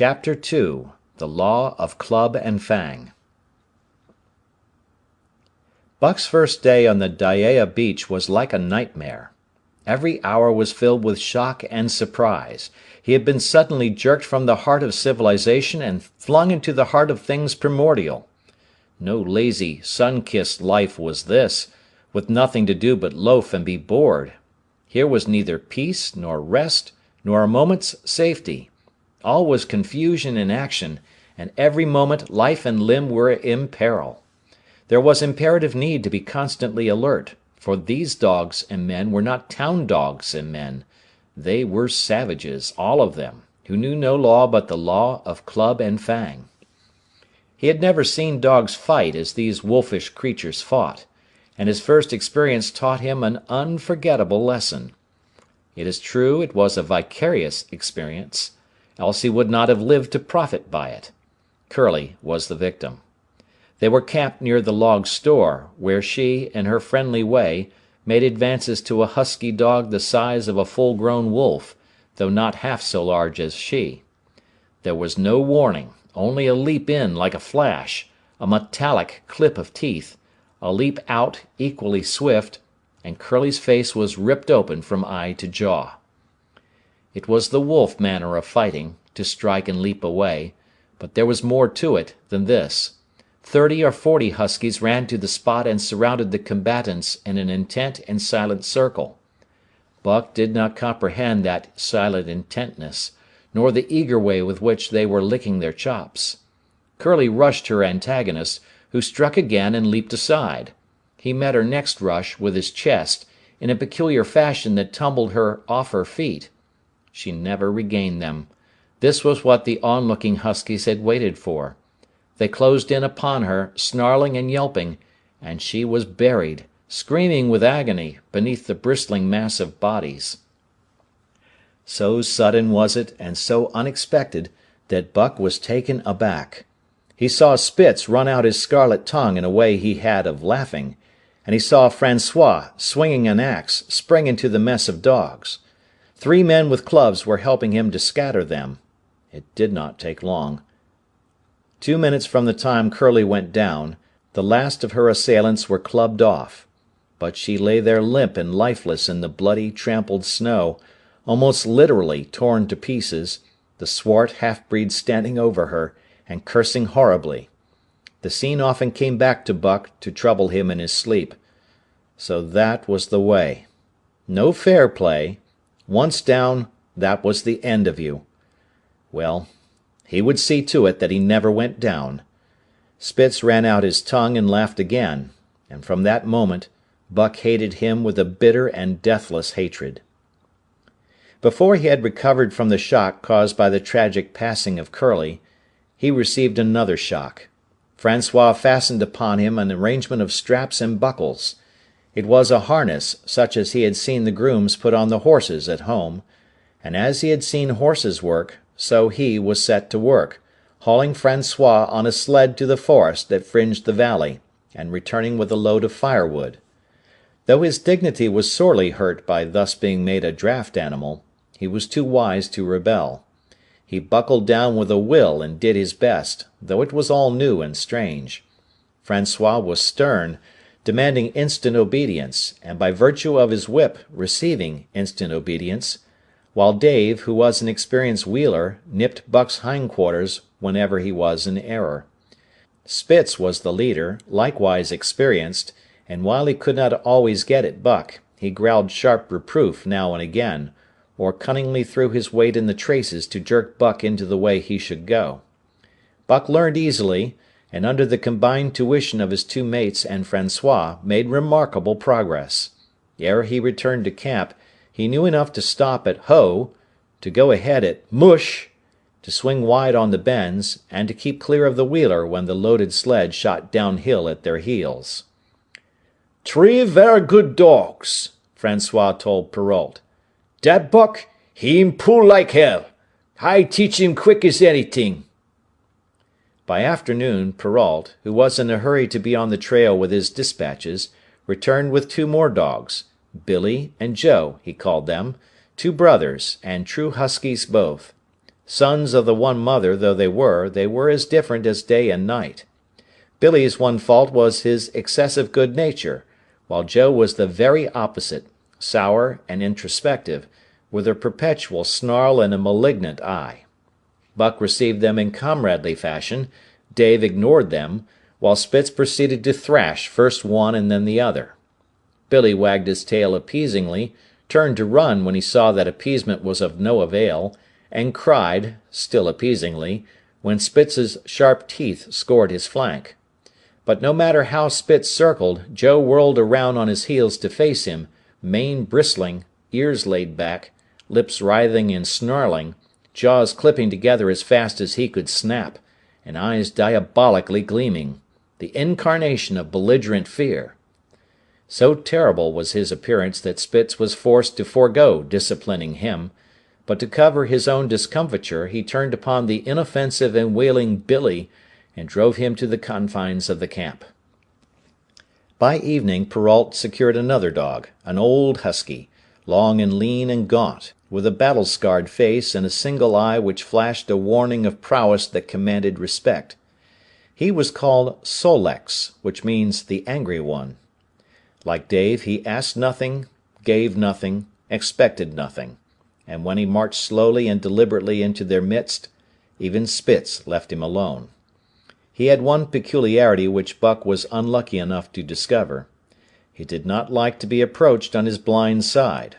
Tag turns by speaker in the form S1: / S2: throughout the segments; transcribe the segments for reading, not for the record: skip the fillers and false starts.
S1: Chapter 2 The Law of Club and Fang. Buck's first day on the Dyea beach was like a nightmare. Every hour was filled with shock and surprise. He had been suddenly jerked from the heart of civilization and flung into the heart of things primordial. No lazy, sun-kissed life was this, with nothing to do but loaf and be bored. Here was neither peace, nor rest, nor a moment's safety. All was confusion and action, and every moment life and limb were in peril. There was imperative need to be constantly alert, for these dogs and men were not town dogs and men. They were savages, all of them, who knew no law but the law of club and fang. He had never seen dogs fight as these wolfish creatures fought, and his first experience taught him an unforgettable lesson. It is true it was a vicarious experience, else he would not have lived to profit by it. Curly was the victim. They were camped near the log store, where she, in her friendly way, made advances to a husky dog the size of a full-grown wolf, though not half so large as she. There was no warning, only a leap in like a flash, a metallic clip of teeth, a leap out equally swift, and Curly's face was ripped open from eye to jaw. It was the wolf manner of fighting, to strike and leap away, but there was more to it than this. 30 or 40 huskies ran to the spot and surrounded the combatants in an intent and silent circle. Buck did not comprehend that silent intentness, nor the eager way with which they were licking their chops. Curly rushed her antagonist, who struck again and leaped aside. He met her next rush with his chest, in a peculiar fashion that tumbled her off her feet. She never regained them. This was what the onlooking huskies had waited for. They closed in upon her, snarling and yelping, and she was buried, screaming with agony, beneath the bristling mass of bodies. So sudden was it, and so unexpected, that Buck was taken aback. He saw Spitz run out his scarlet tongue in a way he had of laughing, and he saw Francois, swinging an axe, spring into the mess of dogs. 3 men with clubs were helping him to scatter them. It did not take long. 2 minutes from the time Curly went down, the last of her assailants were clubbed off. But she lay there limp and lifeless in the bloody, trampled snow, almost literally torn to pieces, the swart half-breed standing over her, and cursing horribly. The scene often came back to Buck to trouble him in his sleep. So that was the way. No fair play. Once down, that was the end of you. Well, he would see to it that he never went down. Spitz ran out his tongue and laughed again, and from that moment Buck hated him with a bitter and deathless hatred. Before he had recovered from the shock caused by the tragic passing of Curly, he received another shock. Francois fastened upon him an arrangement of straps and buckles. It was a harness such as he had seen the grooms put on the horses at home, and as he had seen horses work, so he was set to work, hauling Francois on a sled to the forest that fringed the valley, and returning with a load of firewood. Though his dignity was sorely hurt by thus being made a draught animal, he was too wise to rebel. He buckled down with a will and did his best, though it was all new and strange. Francois was stern, demanding instant obedience, and by virtue of his whip receiving instant obedience, while Dave, who was an experienced wheeler, nipped Buck's hindquarters whenever he was in error. Spitz was the leader, likewise experienced, and while he could not always get at Buck, he growled sharp reproof now and again, or cunningly threw his weight in the traces to jerk Buck into the way he should go. Buck learned easily, and under the combined tuition of his 2 mates and Francois, made remarkable progress. Ere he returned to camp, he knew enough to stop at "ho", to go ahead at "mush", to swing wide on the bends, and to keep clear of the wheeler when the loaded sled shot downhill at their heels. "3 ver good dogs," Francois told Perrault. "Dat Buck, heem pull like hell. I teach him quick as anything." By afternoon, Perrault, who was in a hurry to be on the trail with his dispatches, returned with 2 more dogs. Billy and Joe, he called them, 2 brothers, and true huskies both. Sons of the one mother though they were as different as day and night. Billy's one fault was his excessive good nature, while Joe was the very opposite, sour and introspective, with a perpetual snarl and a malignant eye. Buck received them in comradely fashion, Dave ignored them, while Spitz proceeded to thrash first one and then the other. Billy wagged his tail appeasingly, turned to run when he saw that appeasement was of no avail, and cried, still appeasingly, when Spitz's sharp teeth scored his flank. But no matter how Spitz circled, Joe whirled around on his heels to face him, mane bristling, ears laid back, lips writhing and snarling, jaws clipping together as fast as he could snap, and eyes diabolically gleaming, the incarnation of belligerent fear. So terrible was his appearance that Spitz was forced to forego disciplining him, but to cover his own discomfiture he turned upon the inoffensive and wailing Billy, and drove him to the confines of the camp. By evening Perrault secured another dog, an old husky, long and lean and gaunt, with a battle-scarred face and a single eye which flashed a warning of prowess that commanded respect. He was called Sol-leks, which means the angry one. Like Dave, he asked nothing, gave nothing, expected nothing, and when he marched slowly and deliberately into their midst, even Spitz left him alone. He had one peculiarity which Buck was unlucky enough to discover. He did not like to be approached on his blind side.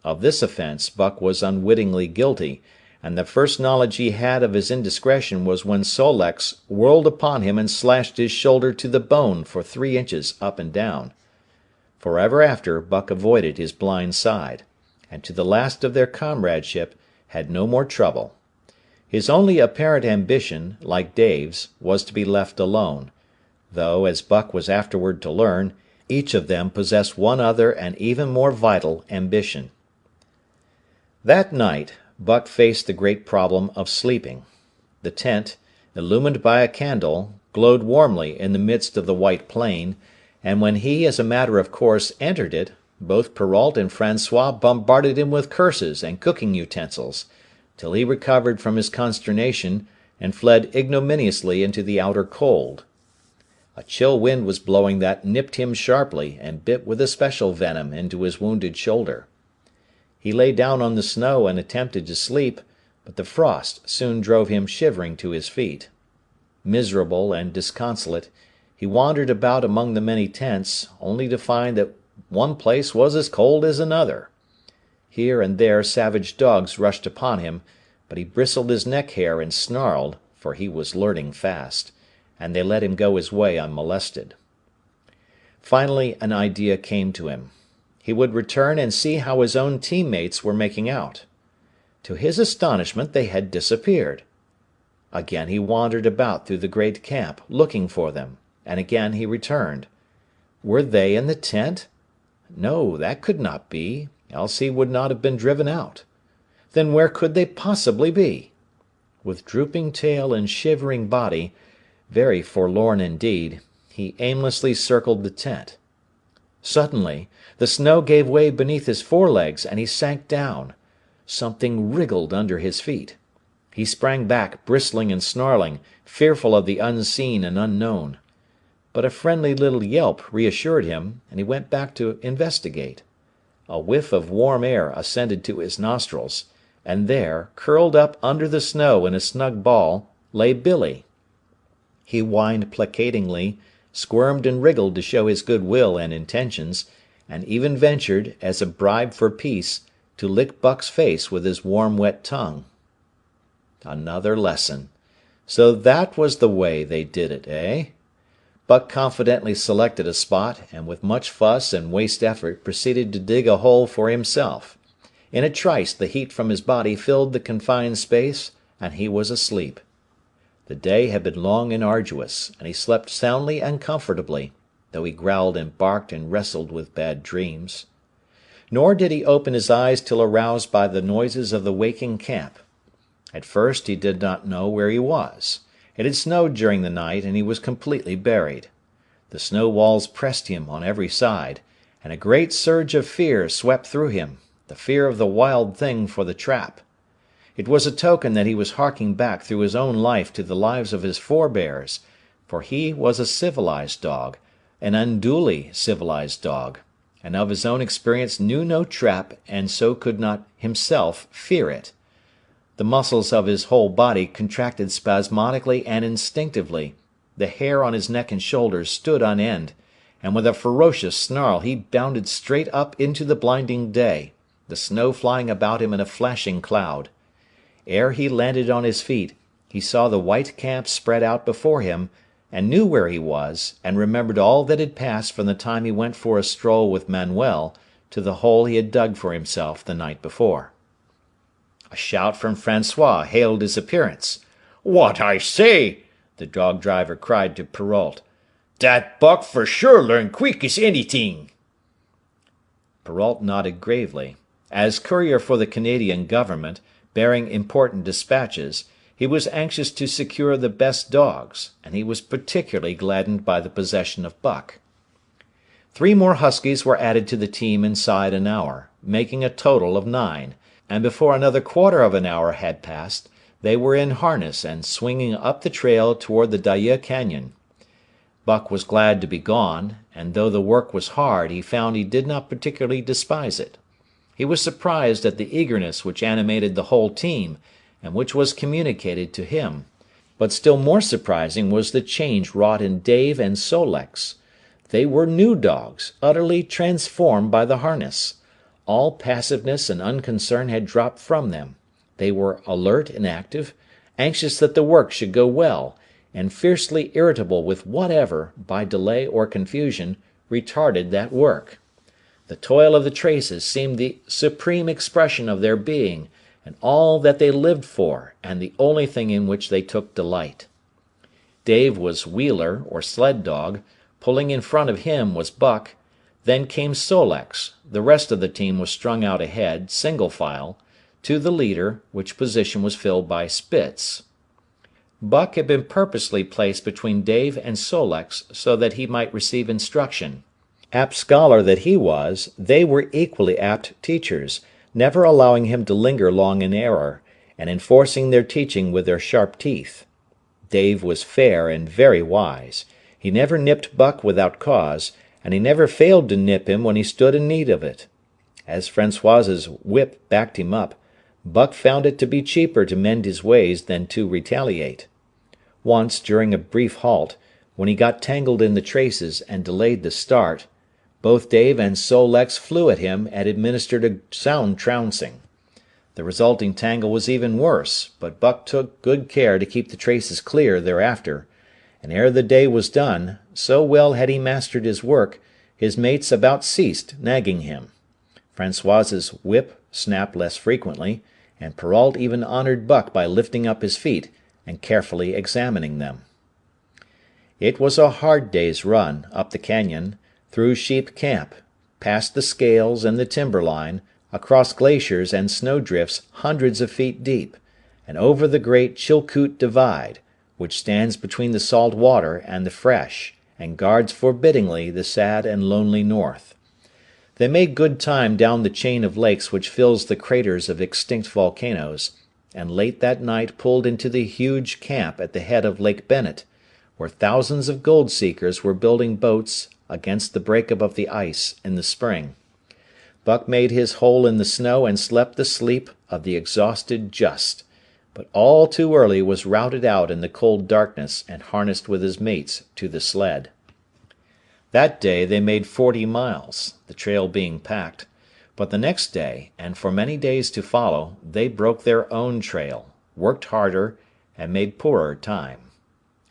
S1: Of this offence Buck was unwittingly guilty, and the first knowledge he had of his indiscretion was when Sol-leks whirled upon him and slashed his shoulder to the bone for 3 inches up and down. Forever after, Buck avoided his blind side, and to the last of their comradeship had no more trouble. His only apparent ambition, like Dave's, was to be left alone, though, as Buck was afterward to learn, each of them possessed one other and even more vital ambition. That night, Buck faced the great problem of sleeping. The tent, illumined by a candle, glowed warmly in the midst of the white plain, and when he, as a matter of course, entered it, both Perrault and François bombarded him with curses and cooking utensils, till he recovered from his consternation and fled ignominiously into the outer cold. A chill wind was blowing that nipped him sharply and bit with especial venom into his wounded shoulder. He lay down on the snow and attempted to sleep, but the frost soon drove him shivering to his feet. Miserable and disconsolate, he wandered about among the many tents, only to find that one place was as cold as another. Here and there savage dogs rushed upon him, but he bristled his neck hair and snarled, for he was learning fast, and they let him go his way unmolested. Finally an idea came to him. He would return and see how his own teammates were making out. To his astonishment they had disappeared. Again he wandered about through the great camp, looking for them, and again he returned. Were they in the tent? No, that could not be, else he would not have been driven out. Then where could they possibly be? With drooping tail and shivering body, very forlorn indeed, he aimlessly circled the tent. Suddenly, the snow gave way beneath his forelegs, and he sank down. Something wriggled under his feet. He sprang back, bristling and snarling, fearful of the unseen and unknown. But a friendly little yelp reassured him, and he went back to investigate. A whiff of warm air ascended to his nostrils, and there, curled up under the snow in a snug ball, lay Billy. He whined placatingly, squirmed and wriggled to show his good will and intentions, and even ventured, as a bribe for peace, to lick Buck's face with his warm wet tongue. Another lesson. So that was the way they did it, eh? Buck confidently selected a spot, and with much fuss and waste effort proceeded to dig a hole for himself. In a trice the heat from his body filled the confined space, and he was asleep. The day had been long and arduous, and he slept soundly and comfortably, though he growled and barked and wrestled with bad dreams. Nor did he open his eyes till aroused by the noises of the waking camp. At first he did not know where he was. It had snowed during the night, and he was completely buried. The snow walls pressed him on every side, and a great surge of fear swept through him, the fear of the wild thing for the trap. It was a token that he was harking back through his own life to the lives of his forebears, for he was a civilized dog, an unduly civilized dog, and of his own experience knew no trap and so could not himself fear it. The muscles of his whole body contracted spasmodically and instinctively, the hair on his neck and shoulders stood on end, and with a ferocious snarl he bounded straight up into the blinding day, the snow flying about him in a flashing cloud. Ere he landed on his feet, he saw the white camp spread out before him, and knew where he was, and remembered all that had passed from the time he went for a stroll with Manuel to the hole he had dug for himself the night before. A shout from Francois hailed his appearance. "What I say!" the dog driver cried to Perrault. "Dat buck for sure learn quick as anything." Perrault nodded gravely. As courier for the Canadian government, bearing important dispatches, he was anxious to secure the best dogs, and he was particularly gladdened by the possession of Buck. 3 more huskies were added to the team inside an hour, making a total of 9, and before another quarter of an hour had passed, they were in harness and swinging up the trail toward the Daya Canyon. Buck was glad to be gone, and though the work was hard, he found he did not particularly despise it. He was surprised at the eagerness which animated the whole team, and which was communicated to him. But still more surprising was the change wrought in Dave and Sol-leks. They were new dogs, utterly transformed by the harness. All passiveness and unconcern had dropped from them. They were alert and active, anxious that the work should go well, and fiercely irritable with whatever, by delay or confusion, retarded that work. The toil of the traces seemed the supreme expression of their being, and all that they lived for, and the only thing in which they took delight. Dave was wheeler, or sled dog, pulling in front of him was Buck, then came Sol-leks, the rest of the team was strung out ahead, single file, to the leader, which position was filled by Spitz. Buck had been purposely placed between Dave and Sol-leks so that he might receive instruction. Apt scholar that he was, they were equally apt teachers, never allowing him to linger long in error, and enforcing their teaching with their sharp teeth. Dave was fair and very wise. He never nipped Buck without cause, and he never failed to nip him when he stood in need of it. As Francois's whip backed him up, Buck found it to be cheaper to mend his ways than to retaliate. Once, during a brief halt, when he got tangled in the traces and delayed the start, both Dave and Sol-leks flew at him and administered a sound trouncing. The resulting tangle was even worse, but Buck took good care to keep the traces clear thereafter, and ere the day was done, so well had he mastered his work, his mates about ceased nagging him. Francois's whip snapped less frequently, and Perrault even honoured Buck by lifting up his feet and carefully examining them. It was a hard day's run up the canyon, through Sheep Camp, past the scales and the timberline, across glaciers and snowdrifts hundreds of feet deep, and over the great Chilkoot Divide, which stands between the salt water and the fresh, and guards forbiddingly the sad and lonely north. They made good time down the chain of lakes which fills the craters of extinct volcanoes, and late that night pulled into the huge camp at the head of Lake Bennett, where thousands of gold seekers were building boats against the break-up of the ice in the spring. Buck made his hole in the snow and slept the sleep of the exhausted just, but all too early was routed out in the cold darkness and harnessed with his mates to the sled. That day they made 40 miles, the trail being packed, but the next day, and for many days to follow, they broke their own trail, worked harder, and made poorer time.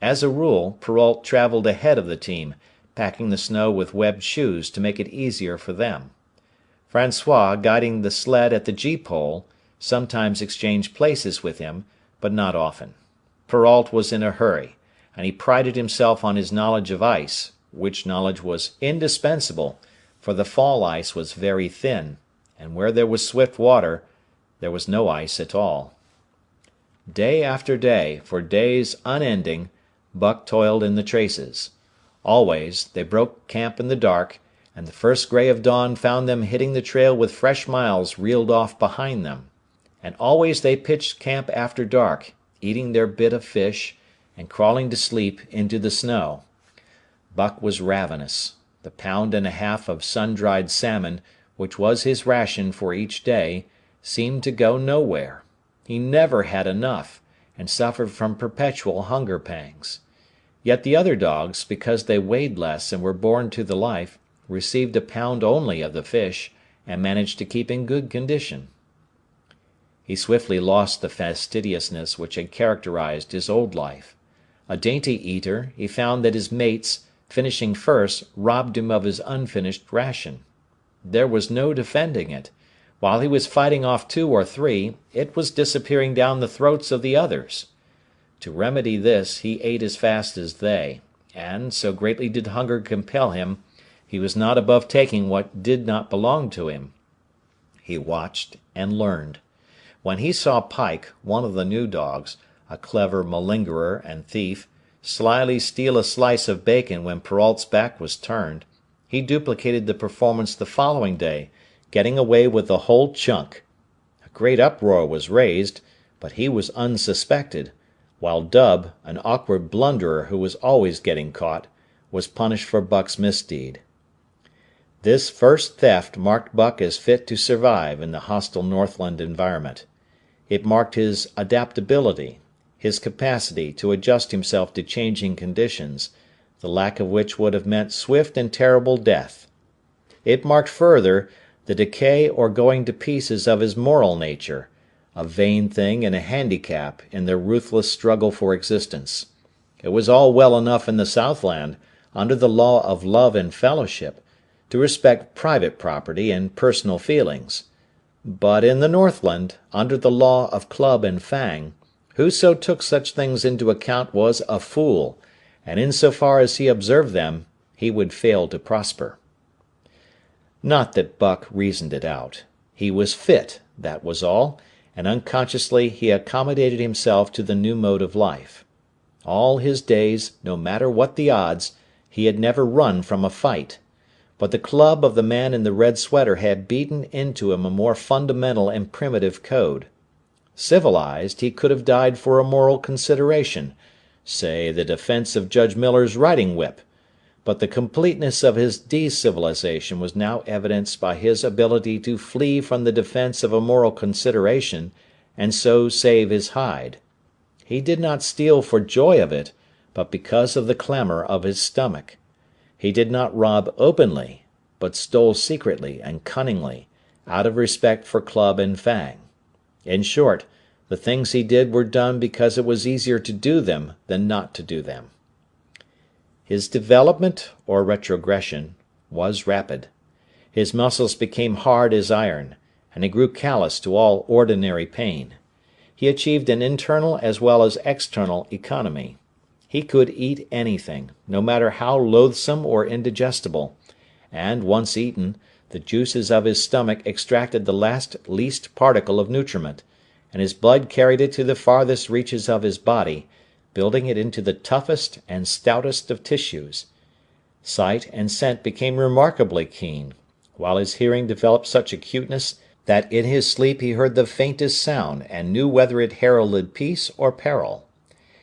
S1: As a rule, Perrault travelled ahead of the team, packing the snow with webbed shoes to make it easier for them. Francois, guiding the sled at the gee-pole, sometimes exchanged places with him, but not often. Perrault was in a hurry, and he prided himself on his knowledge of ice, which knowledge was indispensable, for the fall ice was very thin, and where there was swift water, there was no ice at all. Day after day, for days unending, Buck toiled in the traces. Always, they broke camp in the dark, and the first grey of dawn found them hitting the trail with fresh miles reeled off behind them. and always they pitched camp after dark, eating their bit of fish, and crawling to sleep into the snow. Buck was ravenous. The pound and a half of sun-dried salmon, which was his ration for each day, seemed to go nowhere. He never had enough, and suffered from perpetual hunger pangs. Yet the other dogs, because they weighed less and were born to the life, received a pound only of the fish, and managed to keep in good condition. He swiftly lost the fastidiousness which had characterized his old life. A dainty eater, he found that his mates, finishing first, robbed him of his unfinished ration. There was no defending it. While he was fighting off 2 or 3, it was disappearing down the throats of the others. To remedy this, he ate as fast as they, and, so greatly did hunger compel him, he was not above taking what did not belong to him. He watched and learned. When he saw Pike, one of the new dogs, a clever malingerer and thief, slyly steal a slice of bacon when Perrault's back was turned, he duplicated the performance the following day, getting away with the whole chunk. A great uproar was raised, but he was unsuspected, while Dub, an awkward blunderer who was always getting caught, was punished for Buck's misdeed. This first theft marked Buck as fit to survive in the hostile Northland environment. It marked his adaptability, his capacity to adjust himself to changing conditions, the lack of which would have meant swift and terrible death. It marked further the decay or going to pieces of his moral nature, a vain thing and a handicap in their ruthless struggle for existence. It was all well enough in the Southland, under the law of love and fellowship, to respect private property and personal feelings. But in the Northland, under the law of club and fang, whoso took such things into account was a fool, and in so far as he observed them, he would fail to prosper. Not that Buck reasoned it out. He was fit, that was all, and unconsciously he accommodated himself to the new mode of life. All his days, no matter what the odds, he had never run from a fight. But the club of the man in the red sweater had beaten into him a more fundamental and primitive code. Civilized, he could have died for a moral consideration, say the defense of Judge Miller's riding whip, but the completeness of his de-civilization was now evidenced by his ability to flee from the defense of a moral consideration, and so save his hide. He did not steal for joy of it, but because of the clamor of his stomach. He did not rob openly, but stole secretly and cunningly, out of respect for club and fang. In short, the things he did were done because it was easier to do them than not to do them. His development, or retrogression, was rapid. His muscles became hard as iron, and he grew callous to all ordinary pain. He achieved an internal as well as external economy. He could eat anything, no matter how loathsome or indigestible, and, once eaten, the juices of his stomach extracted the least particle of nutriment, and his blood carried it to the farthest reaches of his body, building it into the toughest and stoutest of tissues. Sight and scent became remarkably keen, while his hearing developed such acuteness that in his sleep he heard the faintest sound and knew whether it heralded peace or peril.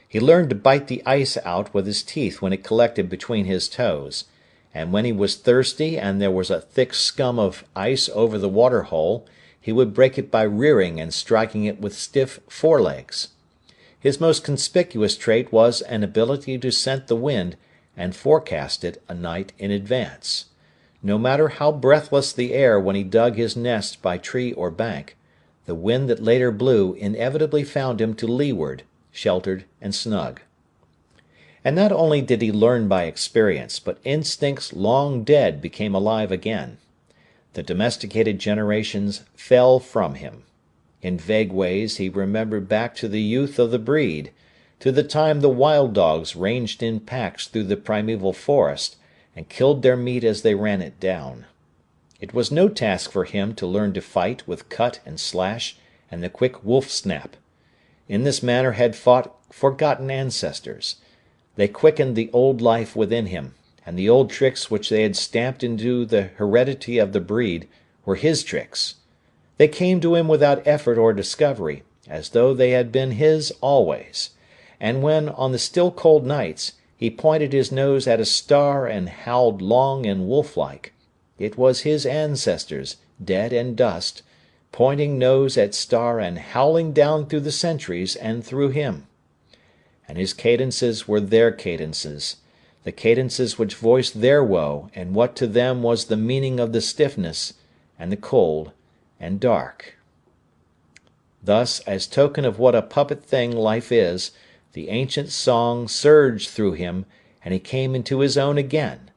S1: He learned to bite the ice out with his teeth when it collected between his toes, and when he was thirsty and there was a thick scum of ice over the water-hole, he would break it by rearing and striking it with stiff forelegs. His most conspicuous trait was an ability to scent the wind and forecast it a night in advance. No matter how breathless the air when he dug his nest by tree or bank, the wind that later blew inevitably found him to leeward, sheltered and snug. And not only did he learn by experience, but instincts long dead became alive again. The domesticated generations fell from him. In vague ways he remembered back to the youth of the breed, to the time the wild dogs ranged in packs through the primeval forest, and killed their meat as they ran it down. It was no task for him to learn to fight with cut and slash and the quick wolf snap. In this manner had fought forgotten ancestors. They quickened the old life within him, and the old tricks which they had stamped into the heredity of the breed were his tricks. They came to him without effort or discovery, as though they had been his always. And when, on the still cold nights, he pointed his nose at a star and howled long and wolf-like, it was his ancestors, dead and dust, pointing nose at star and howling down through the centuries and through him. And his cadences were their cadences, the cadences which voiced their woe and what to them was the meaning of the stiffness, and the cold, and dark. Thus, as token of what a puppet thing life is, the ancient song surged through him, and he came into his own again.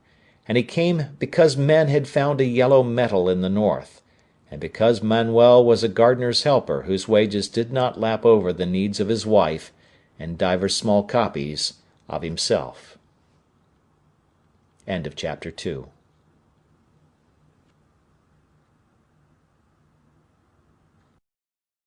S1: And he came because men had found a yellow metal in the north, and because Manuel was a gardener's helper whose wages did not lap over the needs of his wife and divers small copies of himself. End of chapter 2.